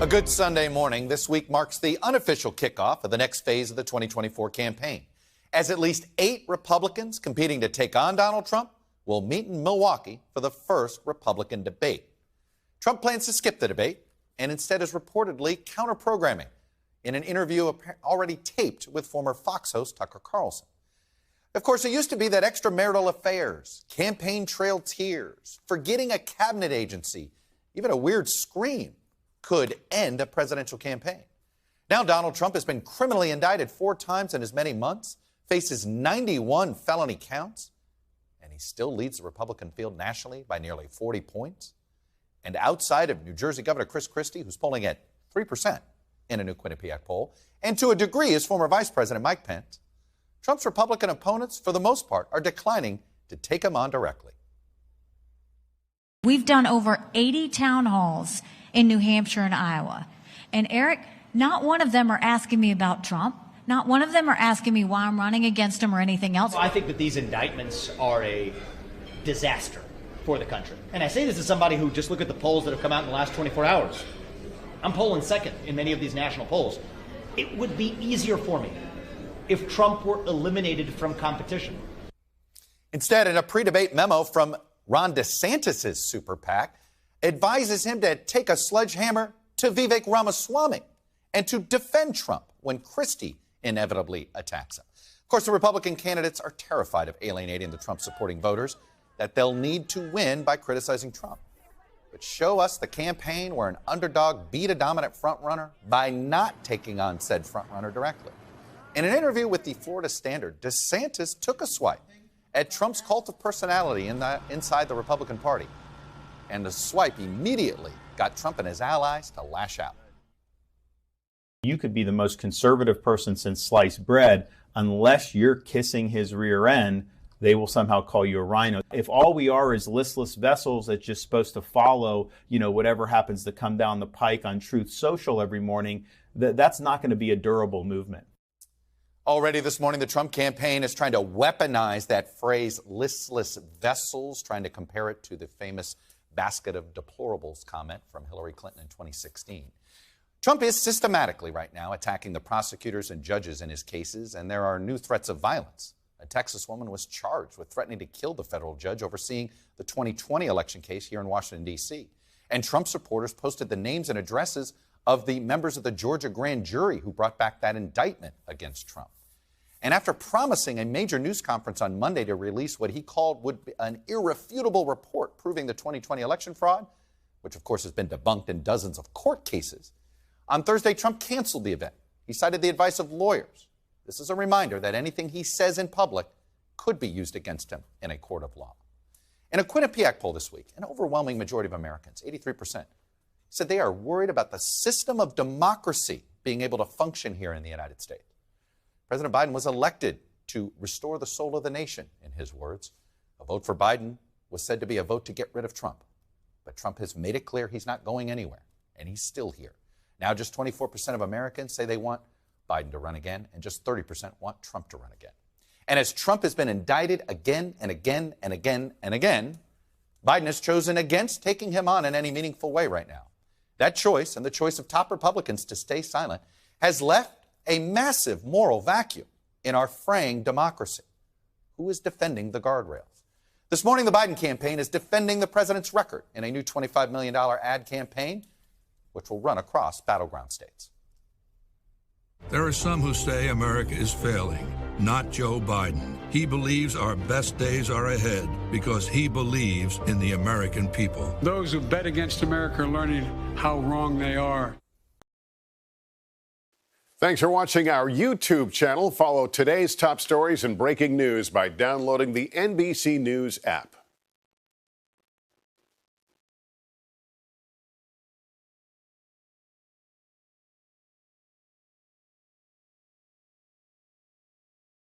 A good Sunday morning. This week marks the unofficial kickoff of the next phase of the 2024 campaign, as at least 8 Republicans competing to take on Donald Trump will meet in Milwaukee for the first Republican debate. Trump plans to skip the debate and instead is reportedly counter-programming in an interview already taped with former Fox host Tucker Carlson. Of course, it used to be that extramarital affairs, campaign trail tears, forgetting a cabinet agency, even a weird scream could end a presidential campaign. Now Donald Trump has been criminally indicted 4 times in as many months, faces 91 felony counts, and he still leads the Republican field nationally by nearly 40 points. And outside of New Jersey Governor Chris Christie, who's polling at 3% in a new Quinnipiac poll, and to a degree his former Vice President Mike Pence, Trump's Republican opponents, for the most part, are declining to take him on directly. We've done over 80 town halls in New Hampshire and Iowa. And Eric, not one of them are asking me about Trump. Not one of them are asking me why I'm running against him or anything else. I think that these indictments are a disaster for the country. And I say this as somebody who just looked at the polls that have come out in the last 24 hours. I'm polling second in many of these national polls. It would be easier for me if Trump were eliminated from competition. Instead, in a pre-debate memo from Ron DeSantis' super PAC, advises him to take a sledgehammer to Vivek Ramaswamy and to defend Trump when Christie inevitably attacks him. Of course, the Republican candidates are terrified of alienating the Trump-supporting voters that they'll need to win by criticizing Trump. But show us the campaign where an underdog beat a dominant frontrunner by not taking on said frontrunner directly. In an interview with the Florida Standard, DeSantis took a swipe at Trump's cult of personality inside the Republican Party. And the swipe immediately got Trump and his allies to lash out. You could be the most conservative person since sliced bread. Unless you're kissing his rear end, they will somehow call you a rhino. If all we are is listless vessels that's just supposed to follow, whatever happens to come down the pike on Truth Social every morning, that's not going to be a durable movement. Already this morning, the Trump campaign is trying to weaponize that phrase, listless vessels, trying to compare it to the famous basket of deplorables comment from Hillary Clinton in 2016. Trump is systematically right now attacking the prosecutors and judges in his cases, and there are new threats of violence. A Texas woman was charged with threatening to kill the federal judge overseeing the 2020 election case here in Washington, D.C. And Trump supporters posted the names and addresses of the members of the Georgia grand jury who brought back that indictment against Trump. And after promising a major news conference on Monday to release what he called would be an irrefutable report proving the 2020 election fraud, which of course has been debunked in dozens of court cases, on Thursday, Trump canceled the event. He cited the advice of lawyers. This is a reminder that anything he says in public could be used against him in a court of law. In a Quinnipiac poll this week, an overwhelming majority of Americans, 83%, said they are worried about the system of democracy being able to function here in the United States. President Biden was elected to restore the soul of the nation, in his words. A vote for Biden was said to be a vote to get rid of Trump. But Trump has made it clear he's not going anywhere, and he's still here. Now just 24% of Americans say they want Biden to run again, and just 30% want Trump to run again. And as Trump has been indicted again and again and again and again, Biden has chosen against taking him on in any meaningful way right now. That choice, and the choice of top Republicans to stay silent, has left a massive moral vacuum in our fraying democracy. Who is defending the guardrails? This morning, the Biden campaign is defending the president's record in a new $25 million ad campaign, which will run across battleground states. There are some who say America is failing, not Joe Biden. He believes our best days are ahead because he believes in the American people. Those who bet against America are learning how wrong they are. Thanks for watching our YouTube channel. Follow today's top stories and breaking news by downloading the NBC News app.